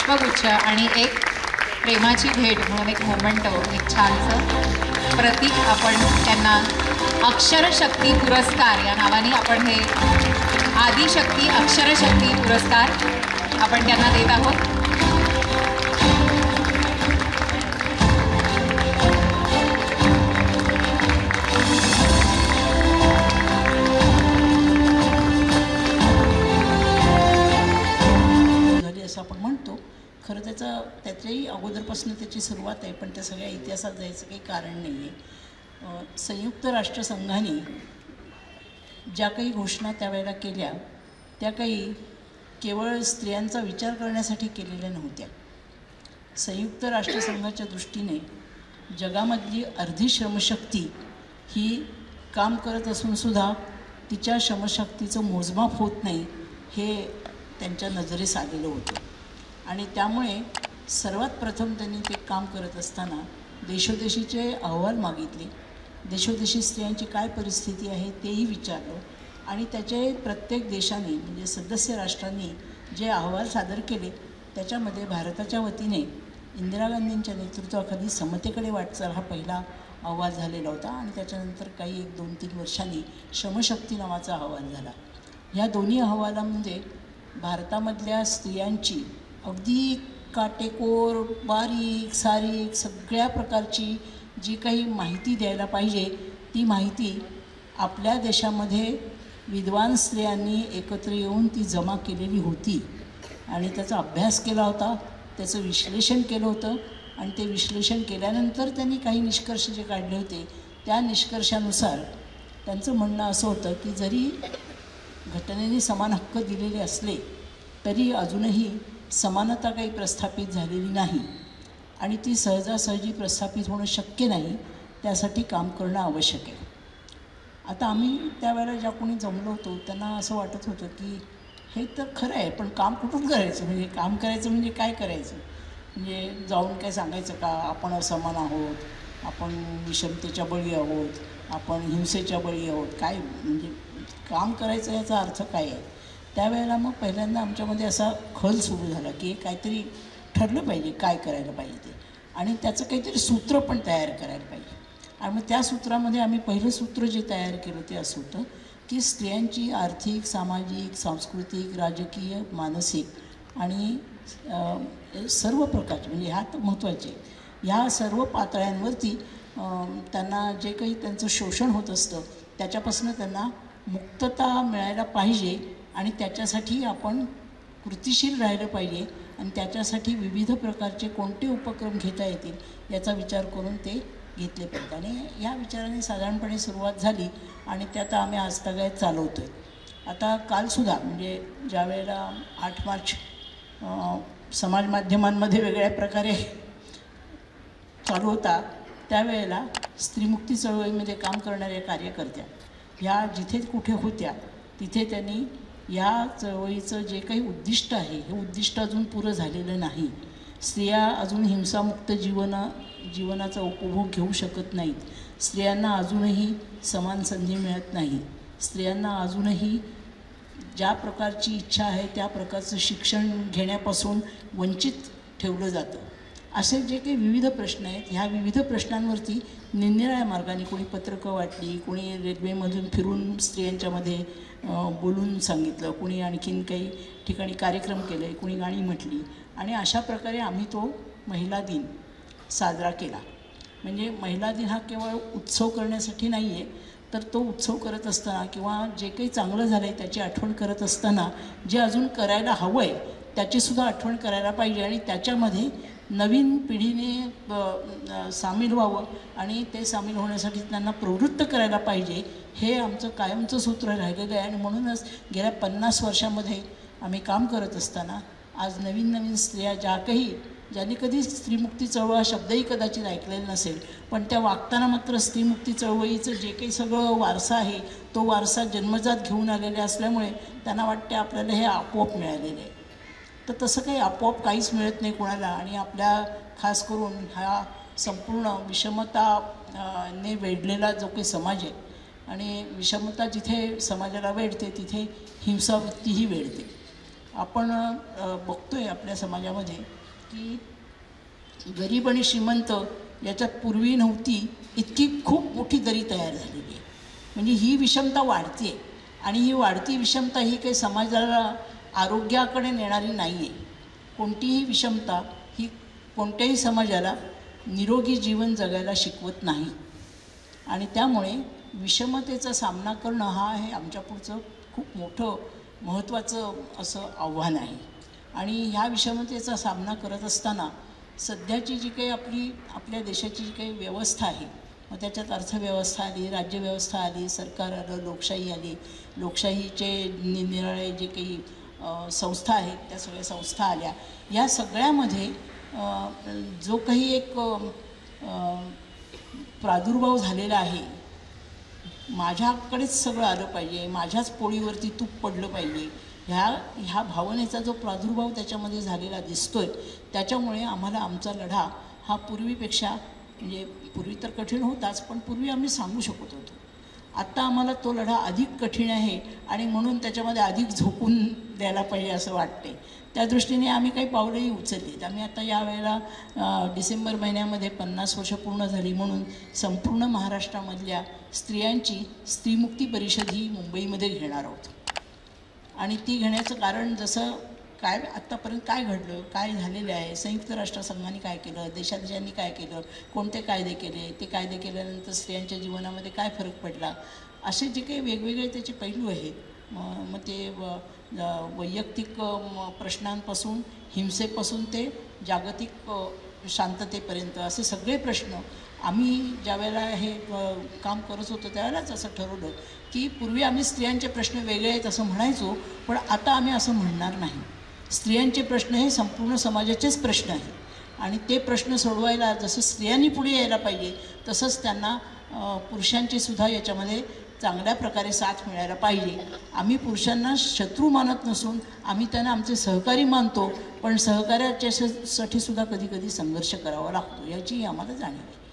पुष्पगुच्छ आणि एक प्रेमाची भेट म्हणून एक मोमेंट, एक छानसं प्रतीक आपण त्यांना अक्षरशक्ती पुरस्कार या नावाने आपण हे आदिशक्ती अक्षरशक्ती पुरस्कार आपण त्यांना देत आहोत। आपण म्हणतो खरं त्याच्याही अगोदरपासून त्याची सुरुवात आहे, पण त्या सगळ्या इतिहासात जायचं काही कारण नाही आहे। संयुक्त राष्ट्रसंघाने ज्या काही घोषणा त्यावेळेला केल्या त्या काही केवळ स्त्रियांचा विचार करण्यासाठी केलेल्या नव्हत्या। संयुक्त राष्ट्रसंघाच्या दृष्टीने जगामधली अर्धी श्रमशक्ती ही काम करत असूनसुद्धा तिच्या श्रमशक्तीचं मोजमाप होत नाही हे त्यांच्या नजरेस आलेलं होतं आणि त्यामुळे सर्वात प्रथम त्यांनी ते काम करत असताना देशोदेशीचे अहवाल मागितले, देशोदेशी स्त्रियांची काय परिस्थिती आहे तेही विचारलं आणि त्याचे प्रत्येक देशाने म्हणजे सदस्य राष्ट्रांनी जे अहवाल सादर केले त्याच्यामध्ये भारताच्या वतीने इंदिरा गांधींच्या नेतृत्वाखाली समतेकडे वाटचाल हा पहिला अहवाल झालेला होता आणि त्याच्यानंतर काही 1-2-3 वर्षांनी श्रमशक्ती नावाचा अहवाल झाला। ह्या दोन्ही अहवालांमध्ये भारतामधल्या स्त्रियांची अगदी काटेकोर बारीक सारीक सगळ्या प्रकारची जी काही माहिती द्यायला पाहिजे ती माहिती आपल्या देशामध्ये विद्वान स्त्रियांनी एकत्र येऊन ती जमा केलेली होती आणि त्याचा अभ्यास केला होता, त्याचं विश्लेषण केलं होतं आणि ते विश्लेषण केल्यानंतर त्यांनी काही निष्कर्ष जे काढले होते त्या निष्कर्षानुसार त्यांचं म्हणणं असं होतं की जरी घटनेने समान हक्क दिलेले असले तरी अजूनही समानता काही प्रस्थापित झालेली नाही आणि ती सहजासहजी प्रस्थापित होणं शक्य नाही, त्यासाठी काम करणं आवश्यक आहे। आता आम्ही त्यावेळेला ज्या कोणी जमलो होतो त्यांना असं वाटत होतं की हे तर खरं आहे, पण काम कुठून करायचं, म्हणजे काम करायचं म्हणजे काय करायचं, म्हणजे जाऊन काय सांगायचं का आपण असमान आहोत, आपण विषमतेच्या बळी आहोत, आपण हिंसेच्या बळी आहोत, काय म्हणजे काम करायचं याचा अर्थ काय आहे। त्यावेळेला मग पहिल्यांदा आमच्यामध्ये असा खल सुरू झाला की काहीतरी ठरलं पाहिजे काय करायला पाहिजे ते आणि त्याचं काहीतरी सूत्र पण तयार करायला पाहिजे आणि मग त्या सूत्रामध्ये आम्ही पहिलं सूत्र जे तयार केलं ते असं होतं की स्त्रियांची आर्थिक, सामाजिक, सांस्कृतिक, राजकीय, मानसिक आणि सर्व प्रकारचे म्हणजे ह्यात महत्त्वाचे ह्या सर्व पातळ्यांवरती त्यांना जे काही त्यांचं शोषण होत असतं त्याच्यापासून त्यांना मुक्तता मिळायला पाहिजे आणि त्याच्यासाठी आपण कृतिशील राहिलं पाहिजे आणि त्याच्यासाठी विविध प्रकारचे कोणते उपक्रम घेता येतील याचा विचार करून ते घेतले पाहिजे आणि या विचाराने साधारणपणे सुरुवात झाली आणि त्यात आम्ही आजतागायत चालवतो आहे। आता कालसुद्धा म्हणजे ज्या वेळेला 8 मार्च समाज माध्यमांमध्ये वेगळ्या प्रकारे चालू होता त्यावेळेला स्त्रीमुक्ती चळवळीमध्ये काम करणाऱ्या कार्यकर्त्या ह्या जिथे कुठे होत्या तिथे त्यांनी या चळवळीचं जे काही उद्दिष्ट आहे हे उद्दिष्ट अजून पुरं झालेलं नाही। स्त्रिया अजून हिंसामुक्त जीवनाचा उपभोग घेऊ शकत नाहीत, स्त्रियांना अजूनही समान संधी मिळत नाही, स्त्रियांना अजूनही ज्या प्रकारची इच्छा आहे त्या प्रकारचं शिक्षण घेण्यापासून वंचित ठेवलं जातं। असे जे काही विविध प्रश्न आहेत ह्या विविध प्रश्नांवरती निरनिराळ्या मार्गाने कोणी पत्रकं वाटली, कोणी रेल्वेमधून फिरून स्त्रियांच्यामध्ये बोलून सांगितलं, कोणी आणखीन काही ठिकाणी कार्यक्रम केले, कोणी गाणी म्हटली आणि अशा प्रकारे आम्ही तो महिला दिन साजरा केला। म्हणजे महिला दिन हा केवळ उत्सव करण्यासाठी नाही आहे तर तो उत्सव करत असताना किंवा जे काही चांगलं झालं आहे त्याची आठवण करत असताना जे अजून करायला हवं आहे त्याचीसुद्धा आठवण करायला पाहिजे आणि त्याच्यामध्ये नवीन पिढीने सामील व्हावं आणि ते सामील होण्यासाठी त्यांना प्रवृत्त करायला पाहिजे हे आमचं कायमचं सूत्र राहिलेलं आहे आणि म्हणूनच गेल्या 50 वर्षामध्ये आम्ही काम करत असताना आज नवीन नवीन स्त्रिया ज्यांनी कधी स्त्रीमुक्ती चळवळ हा शब्दही कदाचित ऐकलेला नसेल पण त्या वागताना मात्र स्त्रीमुक्ती चळवळीचं जे काही सगळं वारसा आहे तो वारसा जन्मजात घेऊन आलेले असल्यामुळे त्यांना वाटते आपल्याला हे आपोआप मिळालेलं आहे। तर तसं काही आपोआप काहीच मिळत नाही कोणाला आणि आपल्या खास करून हा संपूर्ण विषमताने वेढलेला जो काही समाज आहे आणि विषमता जिथे समाजाला वेढते तिथे हिंसावृत्तीही वेढते आपण बघतोय आपल्या समाजामध्ये की गरीब आणि श्रीमंत याच्यात पूर्वी नव्हती इतकी खूप मोठी दरी तयार झालेली आहे. म्हणजे ही विषमता वाढते आणि ही वाढती विषमता ही काही समाजाला आरोग्याकडे नेणारी नाही आहे. कोणतीही विषमता ही कोणत्याही समाजाला निरोगी जीवन जगायला शिकवत नाही आणि त्यामुळे विषमतेचा सामना करणं हा हे आमच्या पुढचं खूप मोठं महत्त्वाचं असं आव्हान आहे. आणि ह्या विषमतेचा सामना करत असताना सध्याची जी काही आपल्या देशाची जी काही व्यवस्था आहे, मग त्याच्यात अर्थव्यवस्था आली, राज्यव्यवस्था आली, सरकार आलं, लोकशाही आली, लोकशाहीचे निराळे जे काही संस्था आहेत त्या सगळ्या संस्था आल्या. या सगळ्यामध्ये जो काही एक प्रादुर्भाव झालेला आहे, माझ्याकडेच सगळं आलं पाहिजे, माझ्याच पोळीवरती तूप पडलं पाहिजे, ह्या भावनेचा जो प्रादुर्भाव त्याच्यामध्ये झालेला दिसतोय, त्याच्यामुळे आम्हाला आमचा लढा हा पूर्वीपेक्षा, म्हणजे पूर्वी तर कठीण होताच, पण पूर्वी आम्ही सांगू शकत होतो. आत्ता आम्हाला तो लढा अधिक कठीण आहे आणि म्हणून त्याच्यामध्ये अधिक झोकून द्यायला पाहिजे असं वाटते. त्या दृष्टीने आम्ही काही पावलंही उचललीत. आम्ही आता यावेळेला डिसेंबर महिन्यामध्ये 50 वर्ष पूर्ण झाली म्हणून संपूर्ण महाराष्ट्रामधल्या स्त्रियांची स्त्रीमुक्ती परिषद ही मुंबईमध्ये घेणार आहोत. आणि ती घेण्याचं कारण जसं काय आत्तापर्यंत काय घडलं, काय झालेलं आहे, संयुक्त राष्ट्रसंघाने काय केलं, देशादेशांनी काय केलं, कोणते कायदे केले, ते कायदे केल्यानंतर स्त्रियांच्या जीवनामध्ये काय फरक पडला, असे जे काही वेगवेगळे त्याचे पैलू आहेत. मग ते वैयक्तिक प्रश्नांपासून, हिंसेपासून ते जागतिक शांततेपर्यंत असे सगळे प्रश्न आम्ही ज्यावेळेला हे काम करत होतो त्यावेळेलाच असं ठरवलं की पूर्वी आम्ही स्त्रियांचे प्रश्न वेगळे आहेत असं म्हणायचो, पण आता आम्ही असं म्हणणार नाही. स्त्रियांचे प्रश्न हे संपूर्ण समाजाचेच प्रश्न आहेत आणि ते प्रश्न सोडवायला जसं स्त्रियांनी पुढे यायला पाहिजे तसंच त्यांना पुरुषांची सुद्धा याच्यामध्ये चांगल्या प्रकारे साथ मिळायला पाहिजे. आम्ही पुरुषांना शत्रू मानत नसून आम्ही त्यांना आमचे सहकारी मानतो, पण सहकार्याच्यासाठी सुद्धा कधीकधी संघर्ष करावा लागतो याची आम्हाला जाणीव आहे.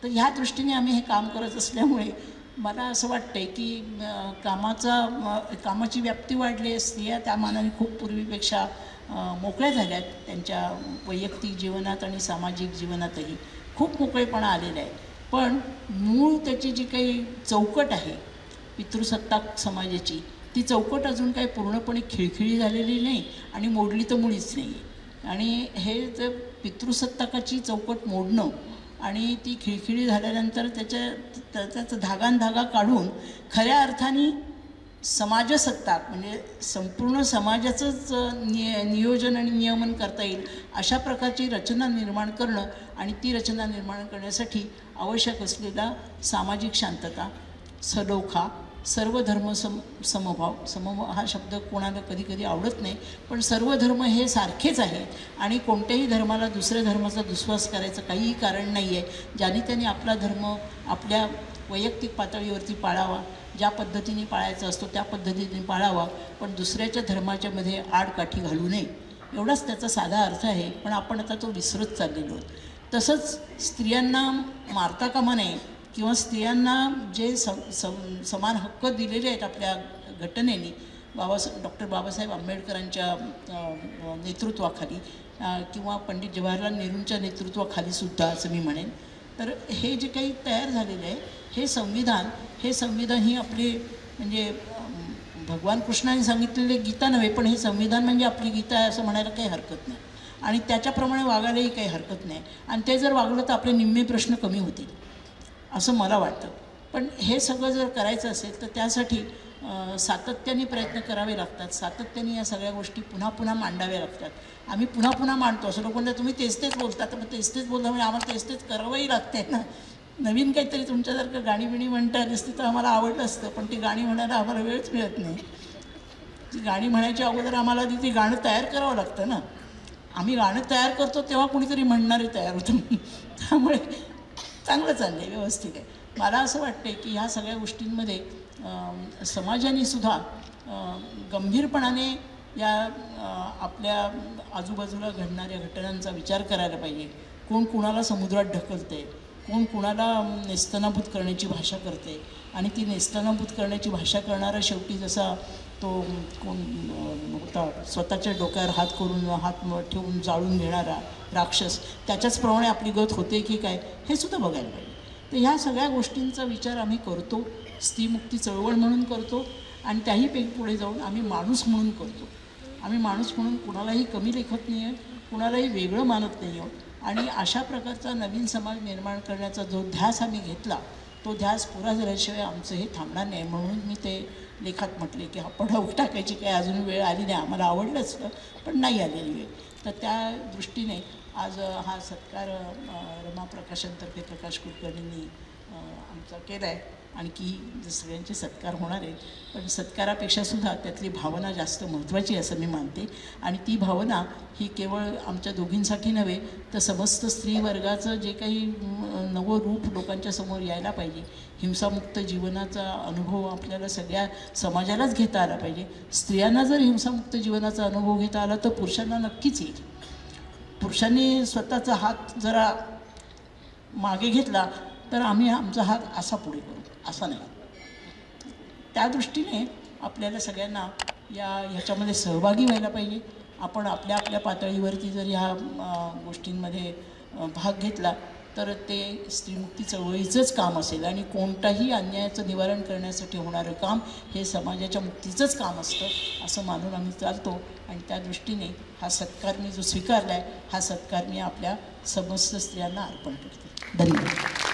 तर ह्या दृष्टीने आम्ही हे काम करत असल्यामुळे मला असं वाटतं की कामाची व्याप्ती वाढली. स्त्रिया त्या मानाने खूप पूर्वीपेक्षा मोकळ्या झाल्यात. त्यांच्या वैयक्तिक जीवनात आणि सामाजिक जीवनातही खूप मोकळेपणा आलेला आहे. पण मूळ त्याची जी काही चौकट आहे पितृसत्ताक समाजाची, ती चौकट अजून काही पूर्णपणे खिळखिळी झालेली नाही आणि मोडली तर मुळीच नाही. आणि हे जर पितृसत्ताकाची चौकट मोडणं आणि ती खिळखिळी झाल्यानंतर त्याचा धागा काढून खऱ्या अर्थाने समाजसत्ताक म्हणजे संपूर्ण समाजाचंच नियोजन आणि नियमन करता येईल अशा प्रकारची रचना निर्माण करणं आणि ती रचना निर्माण करण्यासाठी आवश्यक असलेला सामाजिक शांतता, सलोखा, सर्व धर्म समभाव हा शब्द कोणाला कधी कधी आवडत नाही, पण सर्व धर्म हे सारखेच आहे आणि कोणत्याही धर्माला दुसऱ्या धर्माचा दुस्वास करायचं काहीही कारण नाही आहे. ज्याने त्यांनी आपला धर्म आपल्या वैयक्तिक पातळीवरती पाळावा, ज्या पद्धतीने पाळायचा असतो त्या पद्धतीने पाळावा, पण दुसऱ्याच्या धर्माच्यामध्ये आडकाठी घालू नये, एवढाच त्याचा साधा अर्थ आहे. पण आपण आता तो विसरत चाललेलो आहोत. तसंच स्त्रियांना मारता कामा नये किंवा स्त्रियांना जे समान हक्क दिलेले आहेत आपल्या घटनेने डॉक्टर बाबासाहेब आंबेडकरांच्या नेतृत्वाखाली किंवा पंडित जवाहरलाल नेहरूंच्या नेतृत्वाखाली सुद्धा असं मी म्हणेन. तर हे जे काही तयार झालेलं आहे हे संविधान ही आपली म्हणजे भगवान कृष्णाने सांगितलेले गीता नव्हे, पण हे संविधान म्हणजे आपली गीता आहे असं म्हणायला काही हरकत नाही आणि त्याच्याप्रमाणे वागायलाही काही हरकत नाही. आणि ते जर वागलं तर आपले निम्मे प्रश्न कमी होतील असं मला वाटतं. पण हे सगळं जर करायचं असेल तर त्यासाठी सातत्याने प्रयत्न करावे लागतात. सातत्याने या सगळ्या गोष्टी पुन्हा पुन्हा मांडाव्या लागतात. आम्ही पुन्हा पुन्हा मांडतो. असं लोकांना तुम्ही तेच बोलता, तर मग तेच बोलता म्हणजे आम्हाला तेच करावंही लागते ना. नवीन काहीतरी तुमच्यासारखं गाणी बिणी म्हणता आली असती तर आम्हाला आवडलं असतं, पण ती गाणी म्हणायला आम्हाला वेळच मिळत नाही. ती गाणी म्हणायच्या अगोदर आम्हाला आधी ती गाणं तयार करावं लागतं ना. आम्ही गाणं तयार करतो तेव्हा कुणीतरी म्हणणारे तयार होतं. त्यामुळे चांगलं चाललं आहे, व्यवस्थित आहे. मला असं वाटतं की ह्या सगळ्या गोष्टींमध्ये समाजाने सुद्धा गंभीरपणाने या आपल्या आजूबाजूला घडणाऱ्या घटनांचा विचार करायला पाहिजे. कोण कुणाला समुद्रात ढकलते, कोण कुणाला नेस्तनाभूत करण्याची भाषा करते आणि ती नेस्तनाभूत करण्याची भाषा करणारा शेवटी जसा तो कोण होता स्वतःच्या डोक्यावर हात करून ठेवून जाळून घेणारा राक्षस, त्याच्याचप्रमाणे आपली गत होते की काय हे सुद्धा बघायला पाहिजे. तर ह्या सगळ्या गोष्टींचा विचार आम्ही करतो, स्त्रीमुक्ती चळवळ म्हणून करतो आणि त्याही पुढे जाऊन आम्ही माणूस म्हणून करतो. आम्ही माणूस म्हणून कुणालाही कमी लेखत नाही आहे, कुणालाही वेगळं मानत नाही आहोत. आणि अशा प्रकारचा नवीन समाज निर्माण करण्याचा जो ध्यास आम्ही घेतला तो ध्यास पुरा झाल्याशिवाय आमचं हे थांबणार नाही. म्हणून मी ते लेखात म्हटले की आपण टाकायची काही अजून वेळ आली नाही. आम्हाला आवडलंच पण नाही आलेली वेळ. तर त्या दृष्टीने आज हा सत्कार रमा प्रकाशनतर्फे प्रकाश कुलकर्णींनी आमचा केला आहे. आणखी सगळ्यांचे सत्कार होणार आहेत, पण सत्कारापेक्षा सुद्धा त्यातली भावना जास्त महत्त्वाची असं मी मानते. आणि ती भावना ही केवळ आमच्या दोघींसाठी नव्हे तर समस्त स्त्रीवर्गाचं जे काही नवं रूप लोकांच्या समोर यायला पाहिजे, हिंसामुक्त जीवनाचा अनुभव आपल्याला सगळ्या समाजालाच घेता आला पाहिजे. स्त्रियांना जर हिंसामुक्त जीवनाचा अनुभव घेता आला तर पुरुषांना नक्कीच येईल. पुरुषांनी स्वतःचा हात जरा मागे घेतला तर आम्ही आमचा हात असा पुढे करू, असा नाही. त्या दृष्टीने आपल्याला सगळ्यांना ह्याच्यामध्ये सहभागी व्हायला पाहिजे. आपण आपल्या आपल्या पातळीवरती जर ह्या गोष्टींमध्ये भाग घेतला तर ते स्त्रीमुक्ती चळवळीचंच काम असेल. आणि कोणताही अन्यायाचं निवारण करण्यासाठी होणारं काम हे समाजाच्या मुक्तीचंच काम असतं असं मानून आम्ही चालतो. आणि त्या दृष्टीने हा सत्कार मी जो स्वीकारला आहे, हा सत्कार मी आपल्या समस्त स्त्रियांना अर्पण करते. धन्यवाद.